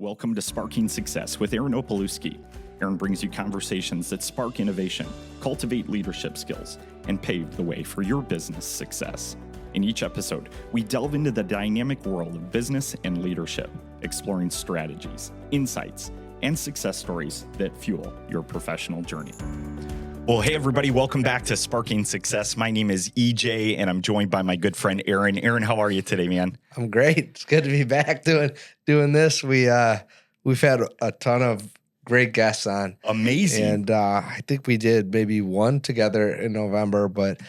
Welcome to Sparking Success with Aaron Opalewski. Aaron brings you conversations that spark innovation, cultivate leadership skills, and pave the way for your business success. In each episode, we delve into the dynamic world of business and leadership, exploring strategies, insights, and success stories that fuel your professional journey. Well, hey, everybody. Welcome back to Sparking Success. My name is EJ, and I'm joined by my good friend, Aaron. Aaron, how are you today, man? I'm great. It's good to be back doing this. We've had a ton of great guests on. Amazing. And I think we did maybe one together in November, but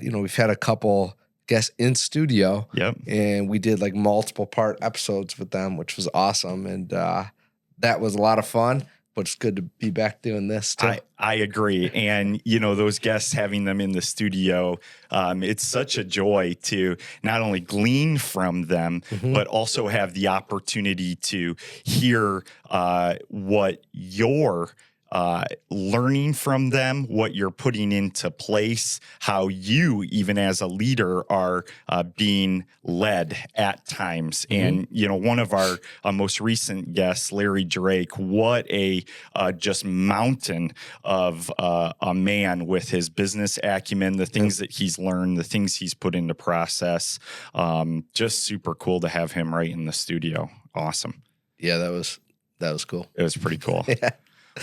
we've had a couple guests in studio. Yep. And we did like multiple part episodes with them, which was awesome. And that was a lot of fun. But it's good to be back doing this too. I agree. And, those guests, having them in the studio, it's such a joy to not only glean from them, but also have the opportunity to hear what you're learning from them, what you're putting into place, how you, even as a leader, are being led at times. And, one of our most recent guests, Larry Drake, what a just mountain of a man with his business acumen, the things that he's learned, the things he's put into process. Just super cool to have him right in the studio. Awesome. Yeah, that was cool. It was pretty cool. Yeah.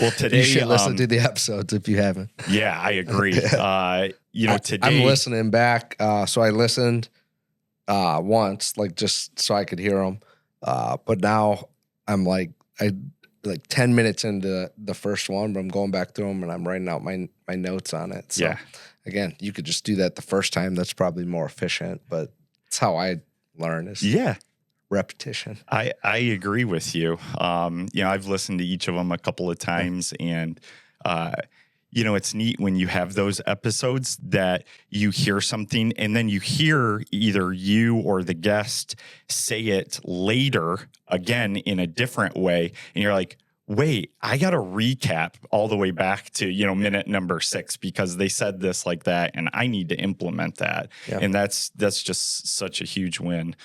Well, today you should listen to the episodes if you haven't. Yeah, I agree. Today I'm listening back. So I listened once, like just so I could hear them. But now I'm like 10 minutes into the first one, but I'm going back through them and I'm writing out my notes on it. So again, you could just do that the first time. That's probably more efficient, but it's how I learn is repetition. I agree with you. I've listened to each of them a couple of times, and it's neat when you have those episodes that you hear something and then you hear either you or the guest say it later again in a different way, and you're like, wait, I got to recap all the way back to, minute number 6 because they said this like that and I need to implement that. Yeah. And that's just such a huge win.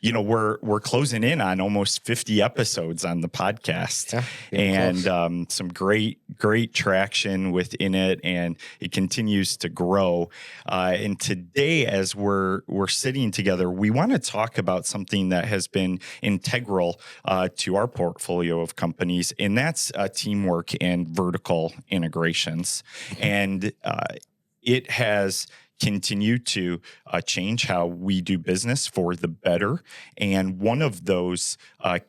We're closing in on almost 50 episodes on the podcast, and some great traction within it, and it continues to grow. And today, as we're sitting together, we want to talk about something that has been integral to our portfolio of companies, and that's teamwork and vertical integrations. And it has continue to change how we do business for the better. And one of those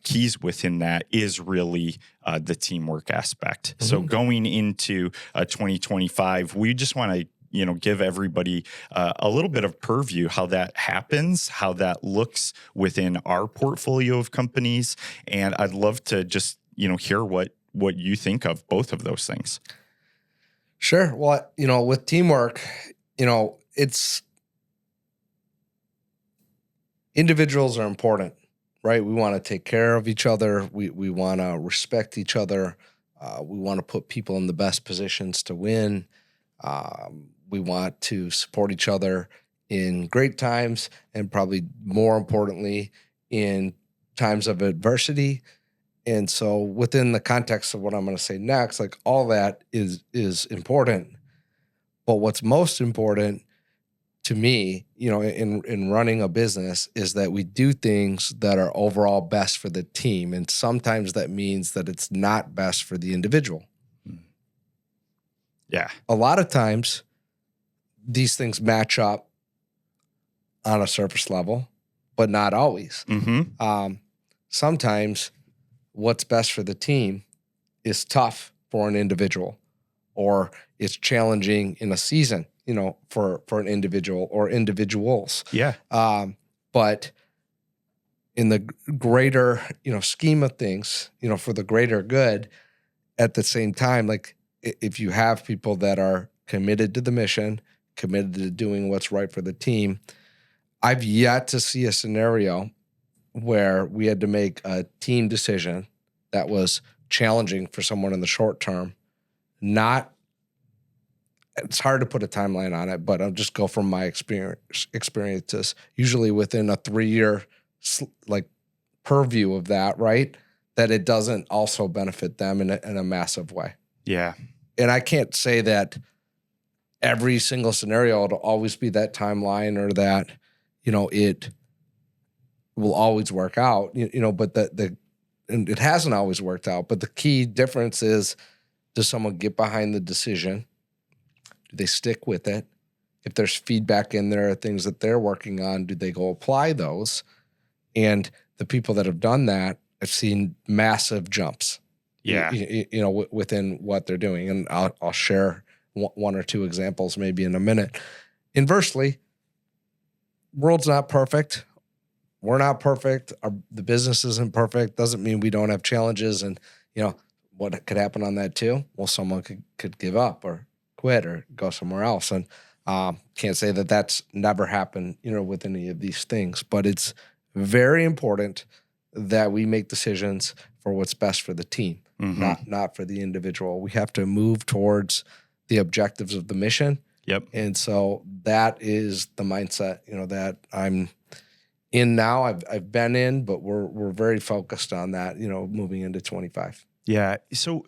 keys within that is really the teamwork aspect. So going into 2025, we just want to give everybody a little bit of purview how that happens, how that looks within our portfolio of companies. And I'd love to just, hear what you think of both of those things. Sure. Well, with teamwork, it's individuals are important, right? We want to take care of each other. We want to respect each other. We want to put people in the best positions to win. We want to support each other in great times and probably more importantly in times of adversity. And so within the context of what I'm going to say next, like all that is important. But what's most important to me, in running a business is that we do things that are overall best for the team. And sometimes that means that it's not best for the individual. Yeah. A lot of times these things match up on a surface level, but not always. Sometimes what's best for the team is tough for an individual, or it's challenging in a season, for an individual or individuals. Yeah. But in the greater, scheme of things, for the greater good, at the same time, like if you have people that are committed to the mission, committed to doing what's right for the team, I've yet to see a scenario where we had to make a team decision that was challenging for someone in the short term. It's hard to put a timeline on it, but I'll just go from my experiences. Usually within a 3-year purview of that, right? That it doesn't also benefit them in a massive way. Yeah. And I can't say that every single scenario it'll always be that timeline or that, it will always work out, but and it hasn't always worked out. But the key difference is, does someone get behind the decision? Do they stick with it? If there's feedback in there, things that they're working on, do they go apply those? And the people that have done that, I've seen massive jumps. Yeah. Within what they're doing. And I'll share one or two examples maybe in a minute. Inversely, world's not perfect. We're not perfect. The business isn't perfect. Doesn't mean we don't have challenges. And, what could happen on that too? Well, someone could give up or quit or go somewhere else. And can't say that that's never happened, with any of these things. But it's very important that we make decisions for what's best for the team, not for the individual. We have to move towards the objectives of the mission. Yep. And so that is the mindset, that I'm in now. I've been in, but we're very focused on that, moving into 25. Yeah. So,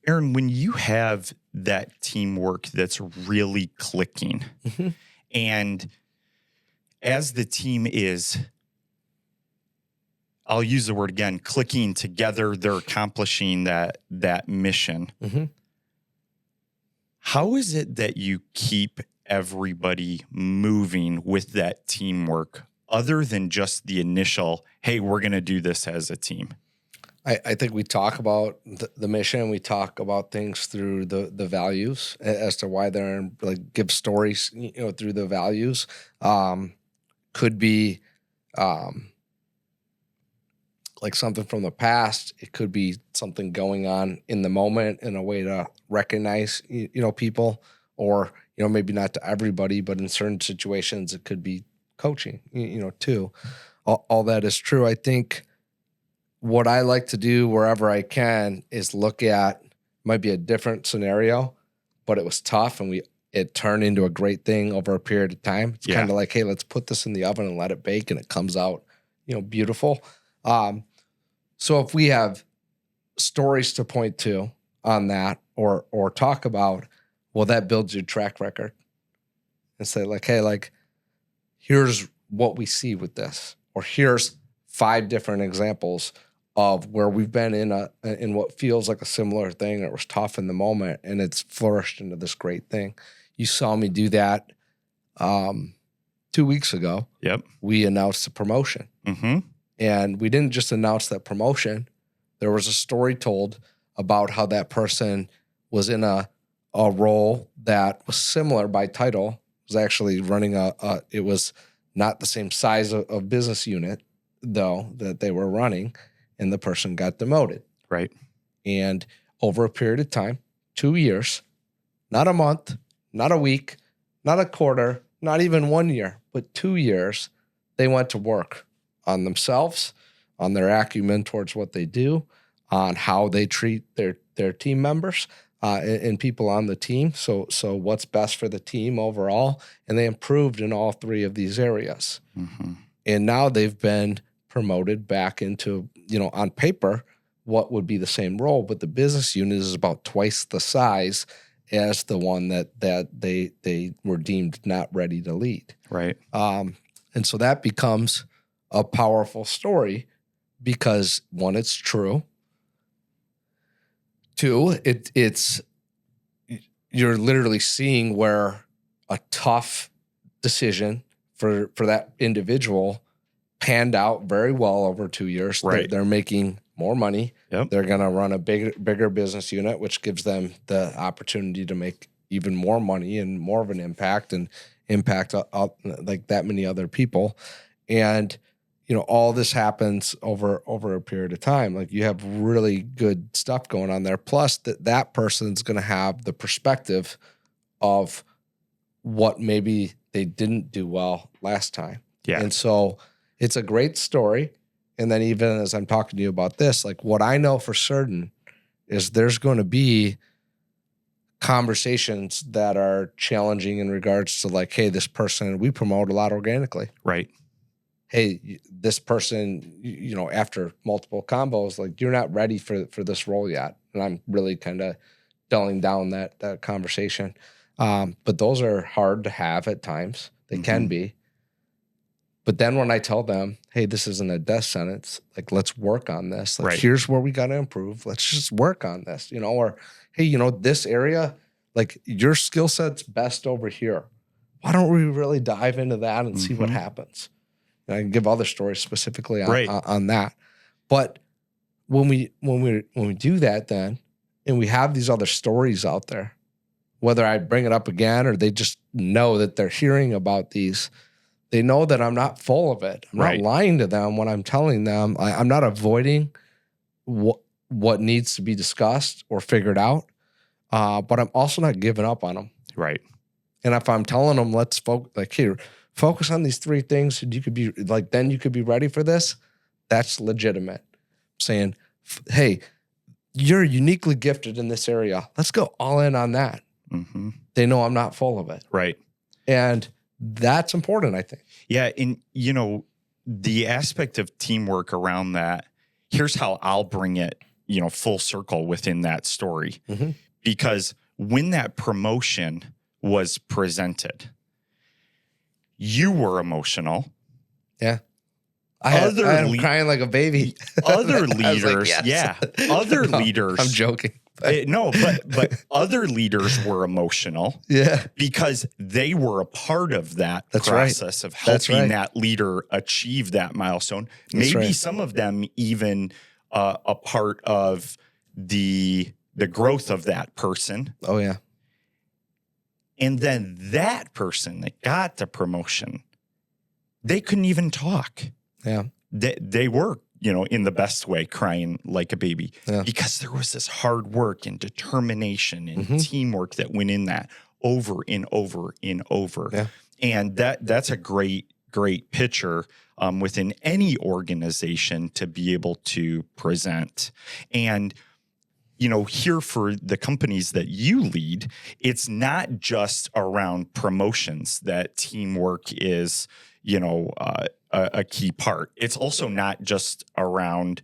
Aaron, when you have that teamwork that's really clicking, and as the team is, I'll use the word again, clicking together, they're accomplishing that mission. How is it that you keep everybody moving with that teamwork other than just the initial, hey, we're going to do this as a team? I think we talk about the mission. We talk about things through the values as to why they're in, like, give stories, through the values. Could be like something from the past. It could be something going on in the moment in a way to recognize, people, or, maybe not to everybody, but in certain situations, it could be coaching, too. All that is true. I think what I like to do wherever I can is look at, might be a different scenario, but it was tough and it turned into a great thing over a period of time. It's kind of like, hey, let's put this in the oven and let it bake, and it comes out, beautiful. So if we have stories to point to on that or talk about, well, that builds your track record and say, like, hey, like, here's what we see with this, or here's 5 different examples of where we've been in what feels like a similar thing. It was tough in the moment, and it's flourished into this great thing. You saw me do that 2 weeks ago. Yep. We announced a promotion. And we didn't just announce that promotion. There was a story told about how that person was in a role that was similar by title. It was actually running it was not the same size of business unit, though, that they were running, and the person got demoted. Right. And over a period of time, 2 years, not a month, not a week, not a quarter, not even 1 year, but 2 years, they went to work on themselves, on their acumen towards what they do, on how they treat their team members and people on the team. So what's best for the team overall, and they improved in all 3 of these areas. And now they've been promoted back into, on paper, what would be the same role, but the business unit is about twice the size as the one that they were deemed not ready to lead. Right. And so that becomes a powerful story because, 1, it's true. 2, it's you're literally seeing where a tough decision for that individual panned out very well over 2 years. Right. They're making more money. Yep. They're going to run a bigger business unit, which gives them the opportunity to make even more money and more of an impact and impact like that many other people. And, all this happens over a period of time. Like, you have really good stuff going on there. Plus that person's going to have the perspective of what maybe they didn't do well last time. Yeah. And so it's a great story. And then even as I'm talking to you about this, like, what I know for certain is there's going to be conversations that are challenging in regards to, like, hey, this person, we promote a lot organically. Right. hey, this person, after multiple combos, like you're not ready for this role yet. And I'm really kind of dulling down that conversation. But those are hard to have at times. They can be. But then when I tell them, hey, this isn't a death sentence, like, let's work on this. Like, here's where we got to improve. Let's just work on this, or, hey, this area, like your skill set's best over here. Why don't we really dive into that and see what happens? And I can give other stories specifically on that. But when we do that then, and we have these other stories out there, whether I bring it up again or they just know that they're hearing about these, they know that I'm not full of it. I'm not lying to them when I'm telling them. I'm not avoiding what needs to be discussed or figured out, but I'm also not giving up on them. Right. And if I'm telling them, let's focus on these 3 things, and you could be like, then you could be ready for this. That's legitimate. Saying, hey, you're uniquely gifted in this area. Let's go all in on that. They know I'm not full of it. Right. And that's important, I think. Yeah. And, the aspect of teamwork around that, here's how I'll bring it, full circle within that story. Because when that promotion was presented, you were emotional. Yeah. I'm crying like a baby. Other leaders, like, yes. Other leaders. I'm joking. No, but other leaders were emotional. Yeah. Because they were a part of that process of helping that leader achieve that milestone. Maybe some of them even a part of the growth of that person. Oh, yeah. And then that person that got the promotion, they couldn't even talk. Yeah. They were, in the best way, crying like a baby because there was this hard work and determination and teamwork that went in that over and over and over. Yeah. And that's a great picture within any organization to be able to present. And, here for the companies that you lead, it's not just around promotions that teamwork is, a key part. It's also not just around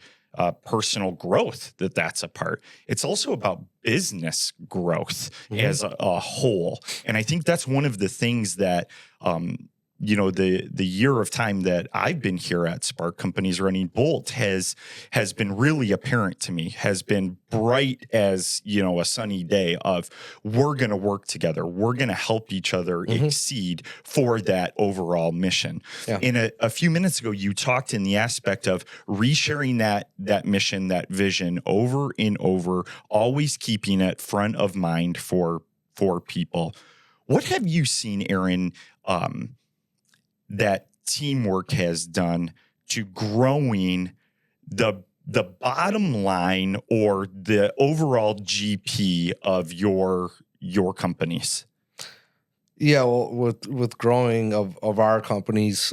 personal growth that's a part. It's also about business growth as a whole. And I think that's one of the things that, the year of time that I've been here at Spark Companies Running Bolt has been really apparent to me, has been bright as, a sunny day of we're going to work together. We're going to help each other exceed for that overall mission. Yeah. And a few minutes ago, you talked in the aspect of resharing that mission, that vision over and over, always keeping it front of mind for people. What have you seen, Aaron, that teamwork has done to growing the bottom line or the overall GP of your companies? Yeah, well, with growing of our companies,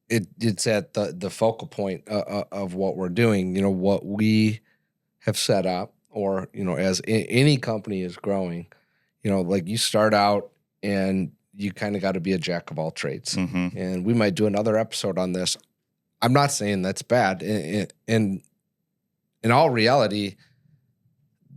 it's at the focal point of what we're doing. What we have set up, or as any company is growing. Like you start out and you kind of got to be a jack of all trades. And we might do another episode on this. I'm not saying that's bad. In all reality,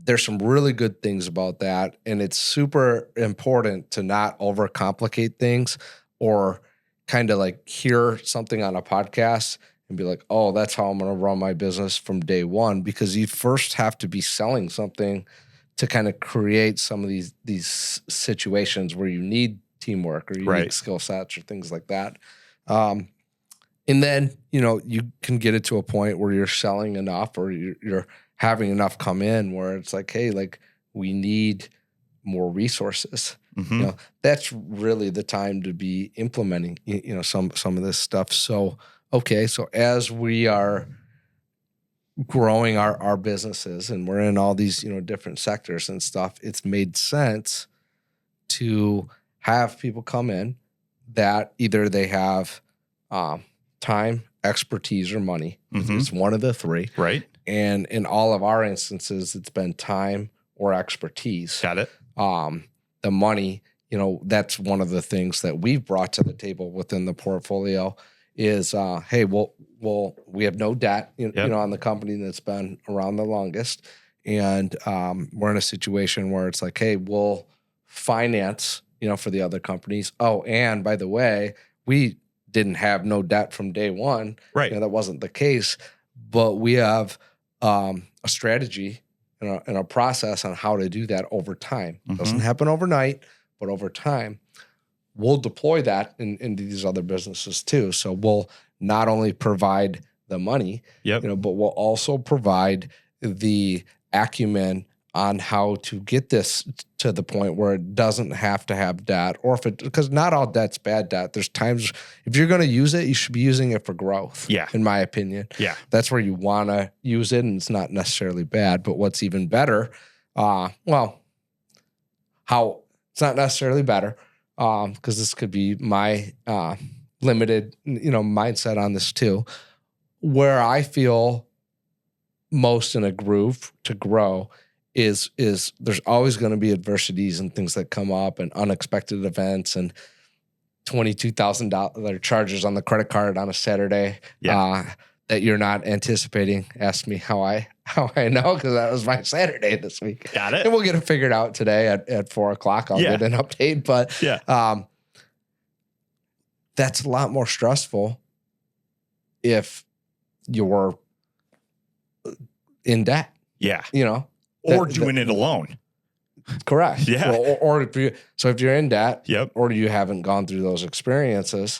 there's some really good things about that. And it's super important to not overcomplicate things or kind of like hear something on a podcast and be like, oh, that's how I'm going to run my business from day one. Because you first have to be selling something to kind of create some of these situations where you need teamwork or you need skill sets or things like that. And then, you can get it to a point where you're selling enough or you're having enough come in where it's like, hey, like we need more resources. That's really the time to be implementing, some of this stuff. So, okay. So as we are growing our businesses and we're in all these, different sectors and stuff, it's made sense to have people come in that either they have time, expertise, or money. It's one of the 3. Right. And in all of our instances, it's been time or expertise. Got it. The money that's one of the things that we've brought to the table within the portfolio is, hey, we have no debt, on the company that's been around the longest. And we're in a situation where it's like, hey, we'll finance, for the other companies. Oh, and by the way, we didn't have no debt from day one. Right. That wasn't the case. But we have a strategy and a process on how to do that over time. It doesn't happen overnight, but over time, we'll deploy that into these other businesses too. So we'll not only provide the money, but we'll also provide the acumen on how to get this to the point where it doesn't have to have debt, because not all debt's bad debt. There's times if you're going to use it, you should be using it for growth. Yeah. In my opinion. Yeah. That's where you want to use it, and it's not necessarily bad. But what's even better, it's not necessarily better, because this could be my limited, mindset on this too, where I feel most in a groove to grow is there's always going to be adversities and things that come up and unexpected events and $22,000 charges on the credit card on a Saturday that you're not anticipating. Ask me how I know, because that was my Saturday this week. Got it. And we'll get it figured out today at 4:00. I'll get an update, but that's a lot more stressful if you're in debt. Yeah. Or doing it alone. Correct. Yeah. Or if you're in debt, or you haven't gone through those experiences,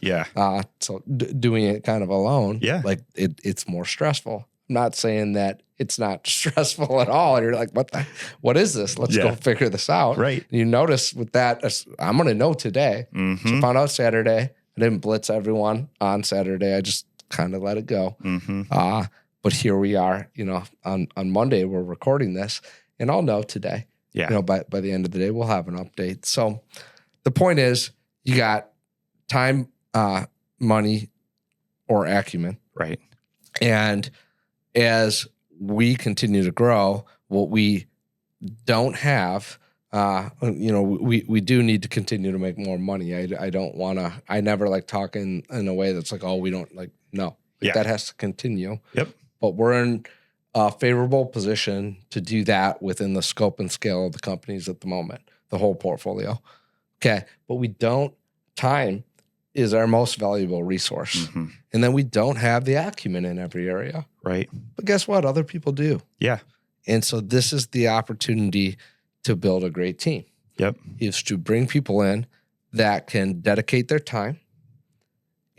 so doing it kind of alone, like it's more stressful. I'm not saying that it's not stressful at all. You're like, what is this? Let's go figure this out. Right. And you notice with that, I'm going to know today. So I found out Saturday. I didn't blitz everyone on Saturday. I just kind of let it go. But here we are, on Monday, we're recording this, and I'll know today. Yeah. By the end of the day, we'll have an update. So the point is, you got time, money, or acumen. Right. And as we continue to grow, what we don't have, we do need to continue to make more money. I never like talking in a way that's like, oh, we don't no. That has to continue. Yep. But we're in a favorable position to do that within the scope and scale of the companies at the moment, the whole portfolio. Okay. But time is our most valuable resource. And then we don't have the acumen in every area. Right. But guess what? Other people do. Yeah. And so this is the opportunity to build a great team. Yep. Is to bring people in that can dedicate their time,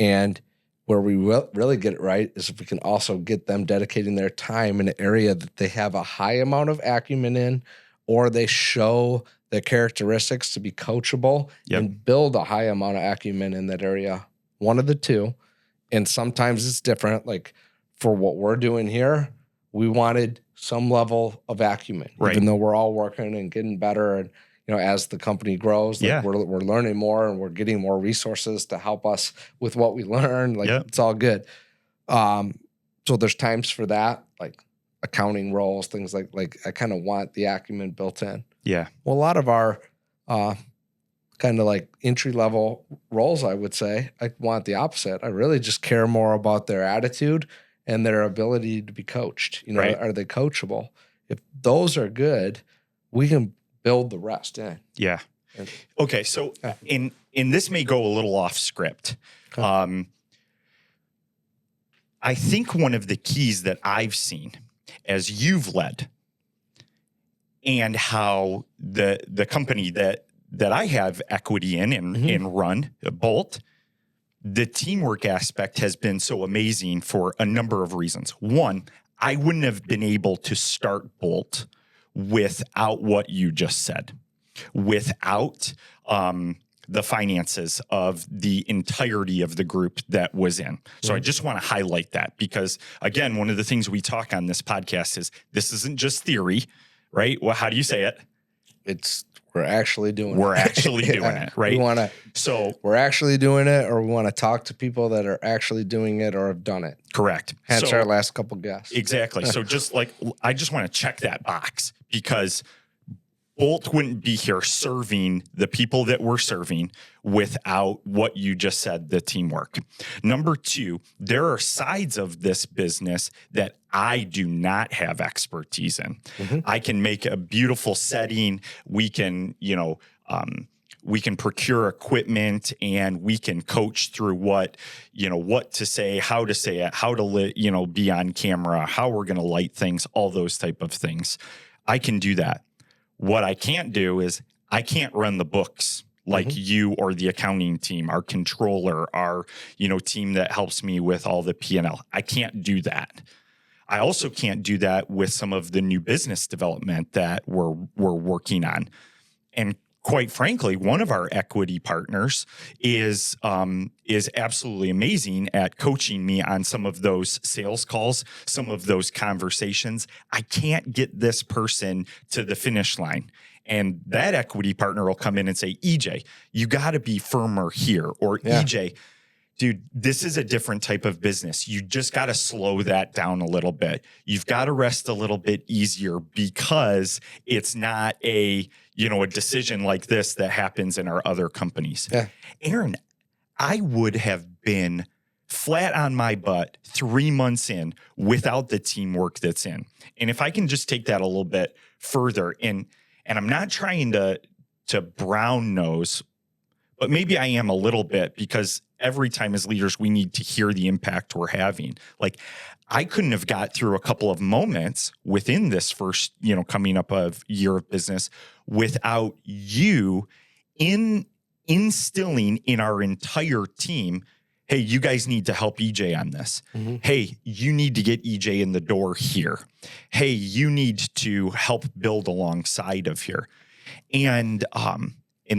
and where we really get it right is if we can also get them dedicating their time in an area that they have a high amount of acumen in, or they show their characteristics to be coachable and build a high amount of acumen in that area. One of the two. And sometimes it's different. Like for what we're doing here, we wanted some level of acumen, even though we're all working and getting better. And as the company grows, we're learning more and we're getting more resources to help us with what we learn. It's all good. So there's times for that, like accounting roles, things like I kind of want the acumen built in. Yeah. Well, a lot of our kind of like entry level roles, I would say, I want the opposite. I really just care more about their attitude and their ability to be coached. Are they coachable? If those are good, we can build the rest in. Yeah. Okay. So in this may go a little off script. Okay. I think one of the keys that I've seen as you've led, and how the company that I have equity in and run, Bolt, the teamwork aspect has been so amazing for a number of reasons. One, I wouldn't have been able to start Bolt without what you just said, without the finances of the entirety of the group that was in. So I just want to highlight that because, again, one of the things we talk on this podcast is this isn't just theory, right? Well, how do you say it? We're actually doing it. We're actually doing it, right? We're actually doing it, or we want to talk to people that are actually doing it or have done it. Correct. Hence our last couple guests. Exactly. So I just want to check that box because Bolt wouldn't be here serving the people that we're serving without what you just said, the teamwork. Number two, there are sides of this business that I do not have expertise in. I can make a beautiful setting. We can, we can procure equipment, and we can coach through what to say, how to say it, how to be on camera, how we're going to light things, all those type of things. I can do that. What I can't do is I can't run the books like you or the accounting team, our controller, our, team that helps me with all the P&L. I can't do that. I also can't do that with some of the new business development that we're working on. And quite frankly, one of our equity partners is absolutely amazing at coaching me on some of those sales calls, some of those conversations. I can't get this person to the finish line. And that equity partner will come in and say, EJ, you got to be firmer here. Or EJ, dude, this is a different type of business. You just got to slow that down a little bit. You've got to rest a little bit easier because it's not a decision like this that happens in our other companies. Yeah. Aaron, I would have been flat on my butt 3 months in without the teamwork that's in. And if I can just take that a little bit further, and I'm not trying to brown nose, but maybe I am a little bit, because every time as leaders, we need to hear the impact we're having. Like, I couldn't have got through a couple of moments within this first, coming up of year of business without you instilling in our entire team, hey, you guys need to help EJ on this. Hey, you need to get EJ in the door here. Hey, you need to help build alongside of here. And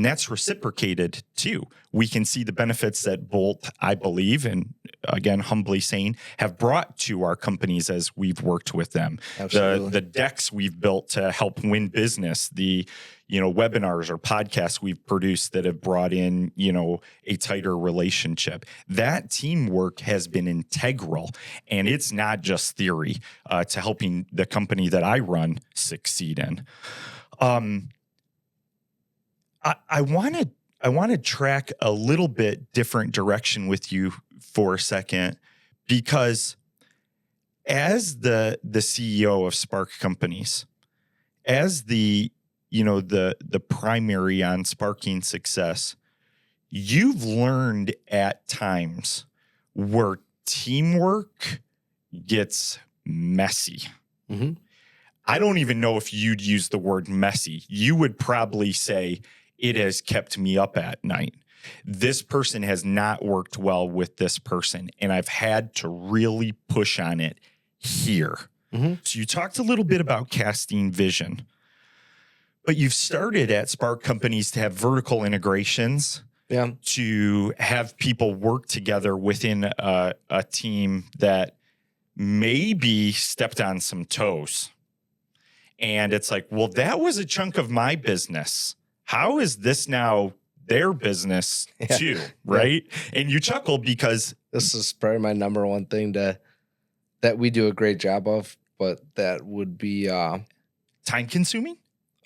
that's reciprocated too. We can see the benefits that Bolt, I believe, and again, humbly saying, have brought to our companies as we've worked with them. Absolutely. The decks we've built to help win business, the webinars or podcasts we've produced that have brought in a tighter relationship. That teamwork has been integral, and it's not just theory to helping the company that I run succeed in. I want to track a little bit different direction with you for a second, because as the CEO of Spark Companies, as the primary on sparking success, you've learned at times where teamwork gets messy. I don't even know if you'd use the word messy. You would probably say, it has kept me up at night. This person has not worked well with this person, and I've had to really push on it here. So you talked a little bit about casting vision, but you've started at Spark Companies to have vertical integrations, to have people work together within a team that maybe stepped on some toes. And it's like, well, that was a chunk of my business. How is this now their business too, right? And you chuckle because this is probably my number one thing that we do a great job of, but that would be time consuming.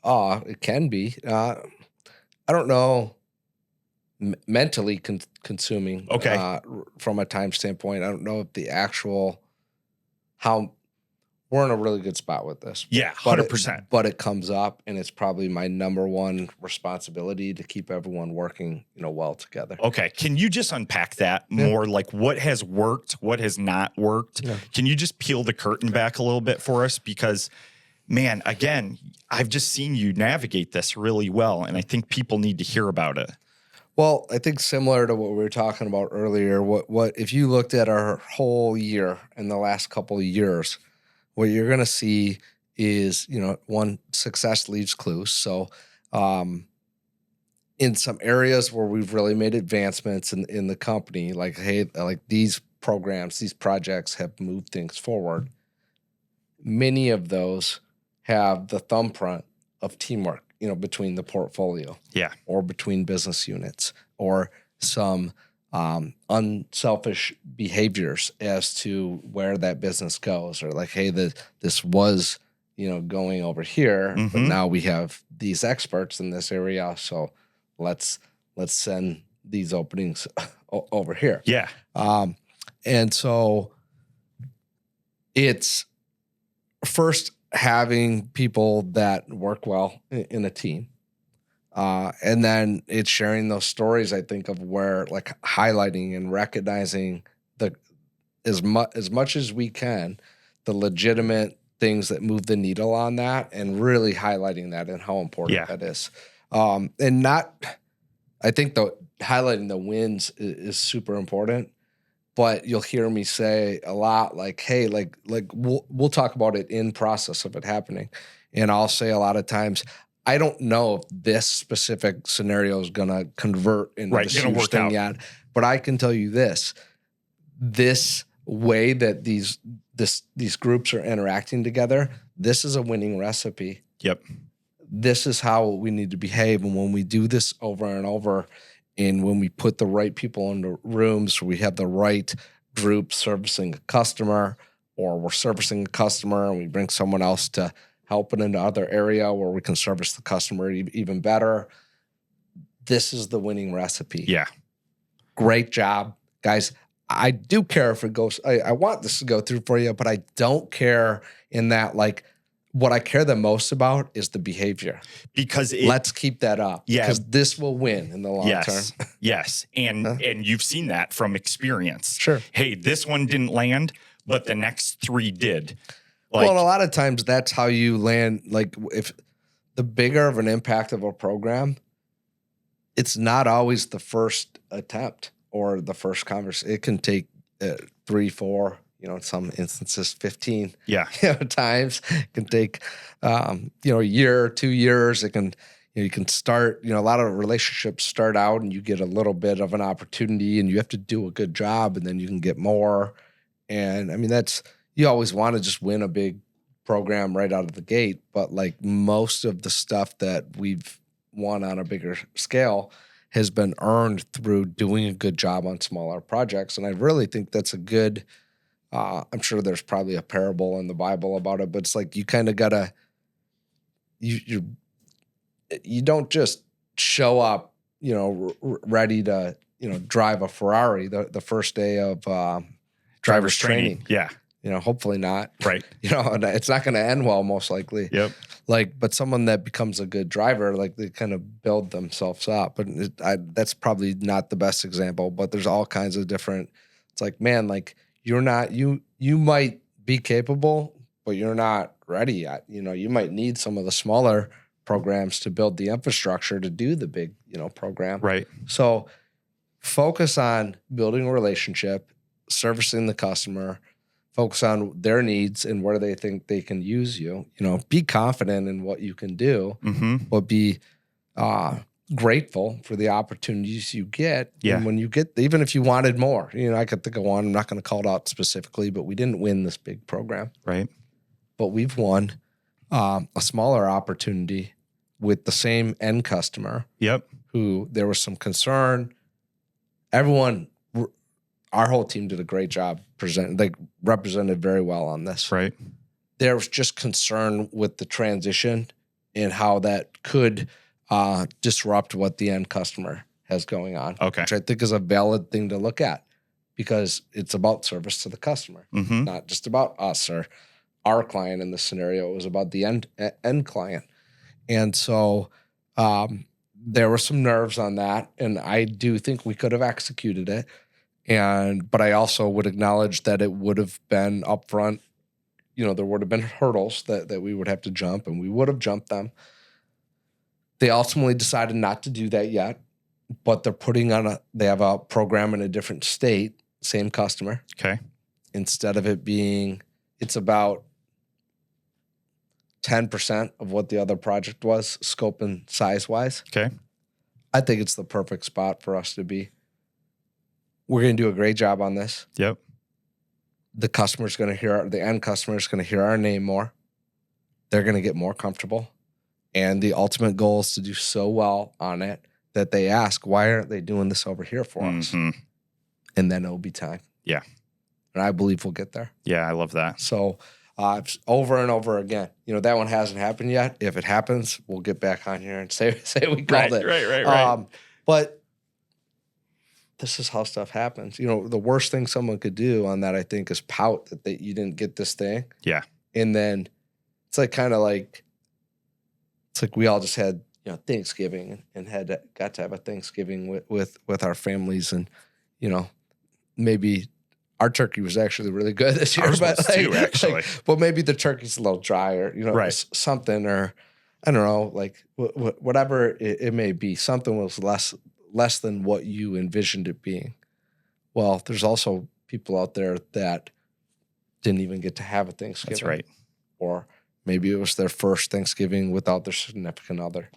It can be. I don't know, mentally consuming. Okay. From a time standpoint, I don't know if the actual how. We're in a really good spot with this. Yeah, 100%. But it comes up, and it's probably my number one responsibility to keep everyone working, well together. Okay. Can you just unpack that more? Like, what has worked, what has not worked? Yeah. Can you just peel the curtain back a little bit for us? Because, man, again, I've just seen you navigate this really well, and I think people need to hear about it. Well, I think similar to what we were talking about earlier, what if you looked at our whole year and the last couple of years, what you're going to see is, one, success leaves clues. So in some areas where we've really made advancements in the company, like, hey, like these programs, these projects have moved things forward. Many of those have the thumbprint of teamwork, between the portfolio. Yeah. Or between business units, or some unselfish behaviors as to where that business goes, or like, hey, this was going over here, but Mhm. now we have these experts in this area. So let's send these openings over here. Yeah. And so it's first having people that work well in a team. And then it's sharing those stories, I think, of where like highlighting and recognizing the as much as we can, the legitimate things that move the needle on that, and really highlighting that and how important that is. And not, I think highlighting the wins is super important. But you'll hear me say a lot like, hey, like we'll talk about it in process of it happening. And I'll say a lot of times, I don't know if this specific scenario is going to convert into this huge thing yet, but I can tell you this way that these groups are interacting together, this is a winning recipe. Yep. This is how we need to behave. And when we do this over and over, and when we put the right people in the rooms, we have the right group servicing a customer, or we're servicing a customer and we bring someone else to help in another area where we can service the customer even better. This is the winning recipe. Yeah. Great job, guys. I do care if it goes, I want this to go through for you, but I don't care in that, like, what I care the most about is the behavior. Because let's keep that up. Yeah. Because this will win in the long term. Yes. And you've seen that from experience. Sure. Hey, this one didn't land, but the next 3 did. Like, well, a lot of times that's how you land. Like, if the bigger of an impact of a program, it's not always the first attempt or the first conversation. It can take 3, 4, in some instances, 15 times. It can take, a year or 2 years. It can, you can start, a lot of relationships start out and you get a little bit of an opportunity and you have to do a good job and then you can get more. And I mean, you always want to just win a big program right out of the gate. But like most of the stuff that we've won on a bigger scale has been earned through doing a good job on smaller projects. And I really think that's a good, I'm sure there's probably a parable in the Bible about it, but it's like you kind of gotta, you don't just show up, ready to, drive a Ferrari the first day of driver's training. Yeah. Hopefully not. Right. And it's not going to end well, most likely. Yep. But someone that becomes a good driver, like they kind of build themselves up. But that's probably not the best example, but there's all kinds of different, it's like, man, like you're not, you might be capable, but you're not ready yet. You might need some of the smaller programs to build the infrastructure to do the big, program. Right. So focus on building a relationship, servicing the customer, focus on their needs and where they think they can use you. Be confident in what you can do, but be grateful for the opportunities you get. Yeah. And when you get, even if you wanted more, I could think of one. I'm not going to call it out specifically, but we didn't win this big program. Right. But we've won a smaller opportunity with the same end customer. Yep. Who there was some concern. Everyone, our whole team did a great job represented very well on this. Right. There was just concern with the transition and how that could disrupt what the end customer has going on. Okay. Which I think is a valid thing to look at because it's about service to the customer, not just about us or our client in this scenario. It was about the end client. And so there were some nerves on that. And I do think we could have executed it. But I also would acknowledge that it would have been upfront, there would have been hurdles that we would have to jump, and we would have jumped them. They ultimately decided not to do that yet, but they have a program in a different state, same customer. Okay. Instead of it being, it's about 10% of what the other project was, scope and size wise. Okay. I think it's the perfect spot for us to be. We're going to do a great job on this. Yep. The end customer is going to hear our name more. They're going to get more comfortable. And the ultimate goal is to do so well on it that they ask, why aren't they doing this over here for us? And then it'll be time. Yeah. And I believe we'll get there. Yeah, I love that. So over and over again. That one hasn't happened yet. If it happens, we'll get back on here and say we called it. Right. But this is how stuff happens. The worst thing someone could do on that, I think, is pout that you didn't get this thing. Yeah. And then it's like we all just had Thanksgiving and got to have a Thanksgiving with our families, and maybe our turkey was actually really good this year. Ours was too, actually. But maybe the turkey's a little drier, right. Something, or I don't know, like whatever it may be. Something was less than what you envisioned it being. Well, there's also people out there that didn't even get to have a Thanksgiving. That's right. Or maybe it was their first Thanksgiving without their significant other,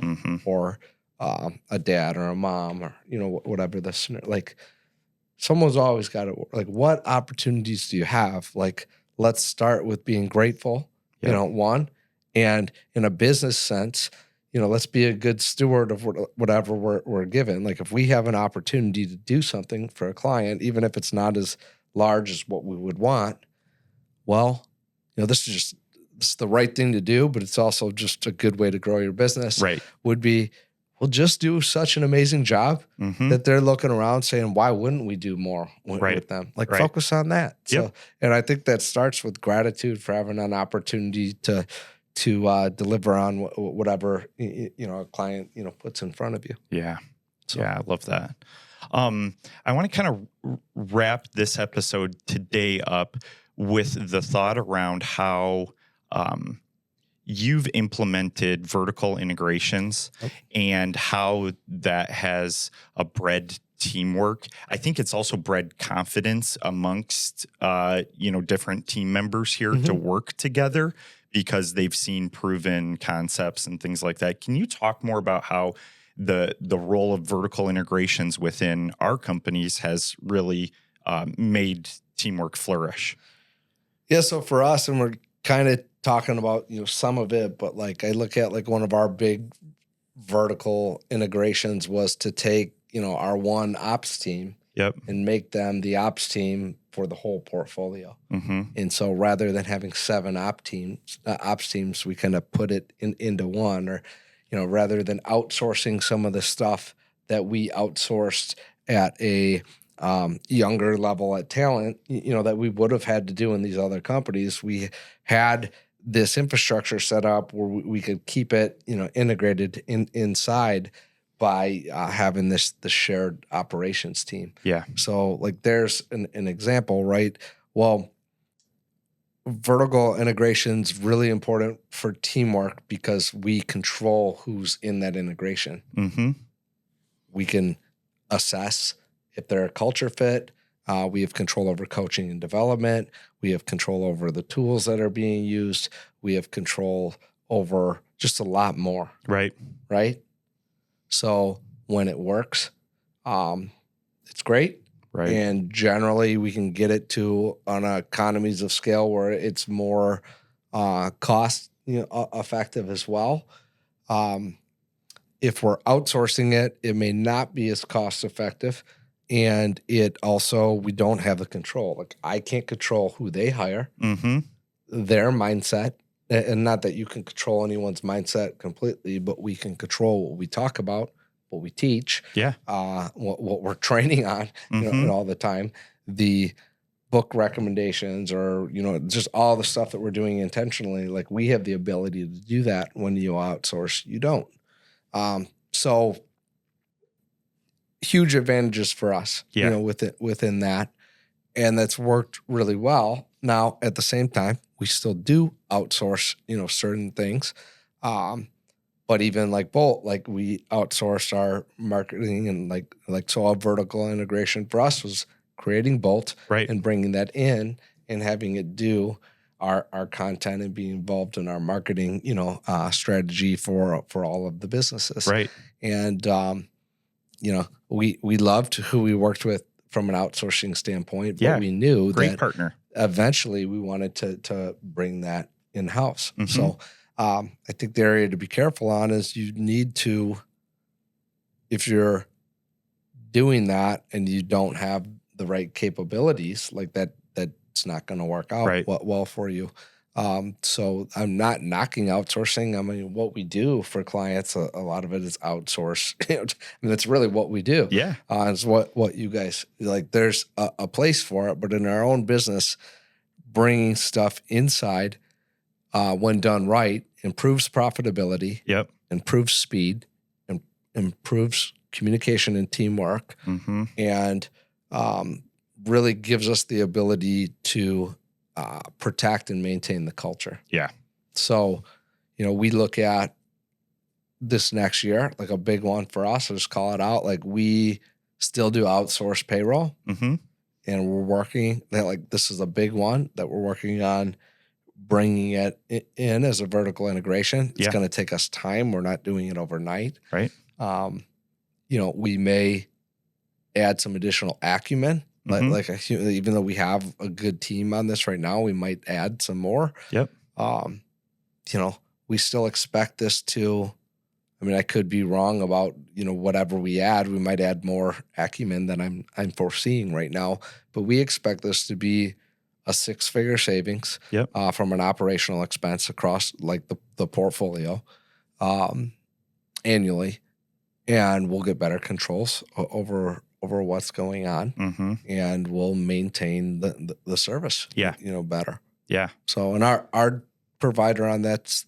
or a dad or a mom, or whatever the scenario. Like, someone's always got to, like, what opportunities do you have? Like, let's start with being grateful. One, and in a business sense, let's be a good steward of whatever we're given. Like, if we have an opportunity to do something for a client, even if it's not as large as what we would want, well, this is the right thing to do, but it's also just a good way to grow your business. Right. Would be, we'll just do such an amazing job that they're looking around saying, why wouldn't we do more with them? Like, focus on that. Yep. So, and I think that starts with gratitude for having an opportunity to deliver on whatever, a client, puts in front of you. Yeah. So. Yeah. I love that. I want to kind of wrap this episode today up with the thought around how, you've implemented vertical integrations and how that has bred teamwork. I think it's also bred confidence amongst, different team members here to work together because they've seen proven concepts and things like that. Can you talk more about how the role of vertical integrations within our companies has really made teamwork flourish? Yeah. So for us, and we're kind of talking about, some of it, but like, I look at like one of our big vertical integrations was to take, our one ops team and make them the ops team for the whole portfolio. And so rather than having 7 ops teams, we kind of put it into one, or, rather than outsourcing some of the stuff that we outsourced at a younger level at talent, that we would have had to do in these other companies, we had this infrastructure set up where we could keep it, integrated inside by having the shared operations team. Yeah. So like, there's an example, right? Well, vertical integration's really important for teamwork because we control who's in that integration. We can assess if they're a culture fit. We have control over coaching and development. We have control over the tools that are being used. We have control over just a lot more. Right. So when it works, it's great. Right. And generally we can get it to on economies of scale where it's more cost effective as well. If we're outsourcing it, it may not be as cost effective. And it also, we don't have the control. Like, I can't control who they hire, their mindset. And not that you can control anyone's mindset completely, but we can control what we talk about, what we teach, what we're training on, all the time, the book recommendations, or, just all the stuff that we're doing intentionally. Like, we have the ability to do that. When you outsource, you don't. So huge advantages for us, within that. And that's worked really well. Now, at the same time, we still do outsource, certain things. But even like Bolt, like, we outsourced our marketing, and like so a vertical integration for us was creating Bolt and bringing that in and having it do our content and being involved in our marketing, strategy for all of the businesses. Right. And, we loved who we worked with from an outsourcing standpoint, but we knew great partner. Eventually we wanted to bring that in-house. So I think the area to be careful on is you need to, if you're doing that and you don't have the right capabilities, like that's not going to work out well for you. So I'm not knocking outsourcing. I mean, what we do for clients, a lot of it is outsource. That's really what we do. Yeah. It's what you guys like. There's a place for it, but in our own business, bringing stuff inside, when done right, improves profitability. Yep. Improves speed, and improves communication and teamwork, and really gives us the ability to protect and maintain the culture. Yeah. So, we look at this next year, like a big one for us. I'll just call it out. Like, we still do outsource payroll, and we're working that, like, this is a big one that we're working on bringing it in as a vertical integration. It's going to take us time. We're not doing it overnight. Right. We may add some additional acumen. Even though we have a good team on this right now, we might add some more. Yep. We still expect this to, I could be wrong about, whatever we add. We might add more acumen than I'm foreseeing right now, but we expect this to be a 6-figure savings from an operational expense across like the portfolio annually, and we'll get better controls over what's going on, and we'll maintain the service better. Yeah. So, and our provider on that's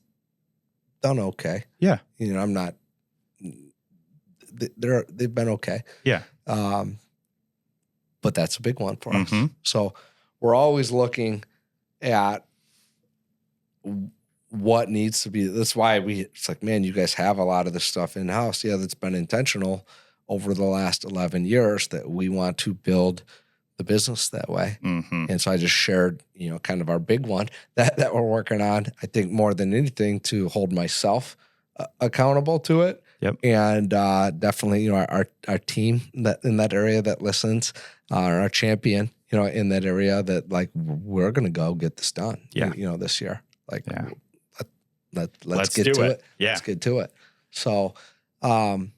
done okay. Yeah. I'm not. They've been okay. Yeah. But that's a big one for us. So we're always looking at what needs to be. That's why it's like, man, you guys have a lot of this stuff in house. Yeah, that's been intentional over the last 11 years that we want to build the business that way. And so I just shared, kind of our big one that we're working on. I think more than anything to hold myself accountable to it. Yep. And definitely, our team in that area that listens, our champion, in that area that like we're gonna go get this done. Yeah. This year. Like, let's get to it. Yeah. Let's get to it. So, I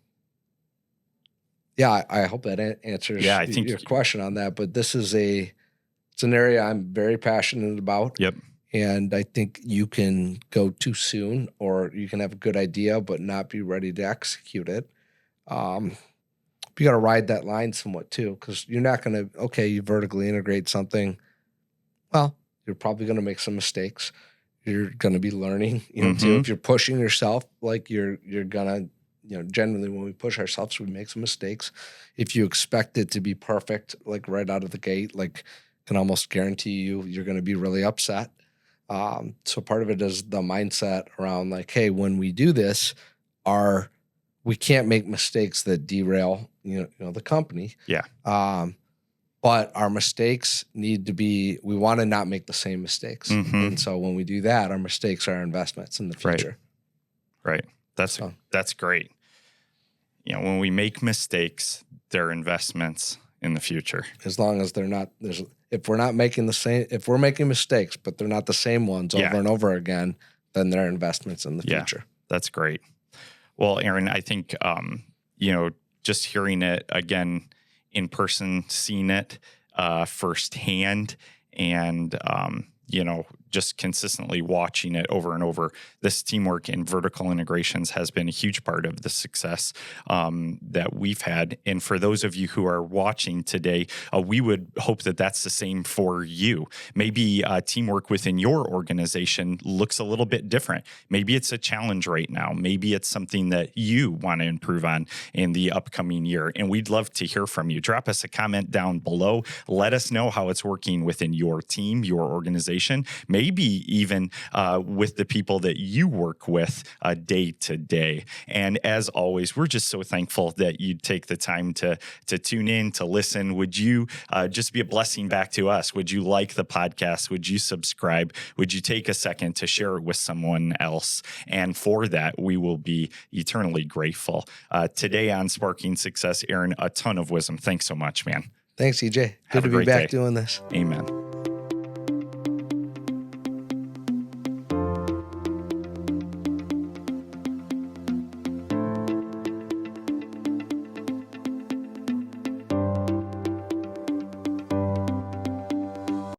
hope that answers your question on that. But this is it's an area I'm very passionate about. Yep. And I think you can go too soon, or you can have a good idea but not be ready to execute it. You got to ride that line somewhat too, because you're not going to, you vertically integrate something. Well, you're probably going to make some mistakes. You're going to be learning, too. If you're pushing yourself, like you're going to, generally when we push ourselves, we make some mistakes. If you expect it to be perfect, like right out of the gate, like can almost guarantee you're going to be really upset. So part of it is the mindset around like, hey, when we do this, we can't make mistakes that derail, the company. Yeah. But our mistakes need to be, we want to not make the same mistakes. And so when we do that, our mistakes are our investments in the future. Right. That's great. When we make mistakes, they're investments in the future. As long as they're not, if we're not making if we're making mistakes, but they're not the same ones over and over again, then they're investments in the future. That's great. Well, Aaron, I think, just hearing it again in person, seeing it firsthand, and, just consistently watching it over and over, this teamwork and vertical integrations has been a huge part of the success that we've had. And for those of you who are watching today, we would hope that that's the same for you. Maybe teamwork within your organization looks a little bit different. Maybe it's a challenge right now. Maybe it's something that you want to improve on in the upcoming year. And we'd love to hear from you. Drop us a comment down below. Let us know how it's working within your team, your organization, maybe even with the people that you work with day to day. And as always, we're just so thankful that you take the time to tune in, to listen. Would you just be a blessing back to us? Would you like the podcast? Would you subscribe? Would you take a second to share it with someone else? And for that, we will be eternally grateful. Today on Sparking Success, Aaron, a ton of wisdom. Thanks so much, man. Thanks, EJ. Good to be back doing this. Amen.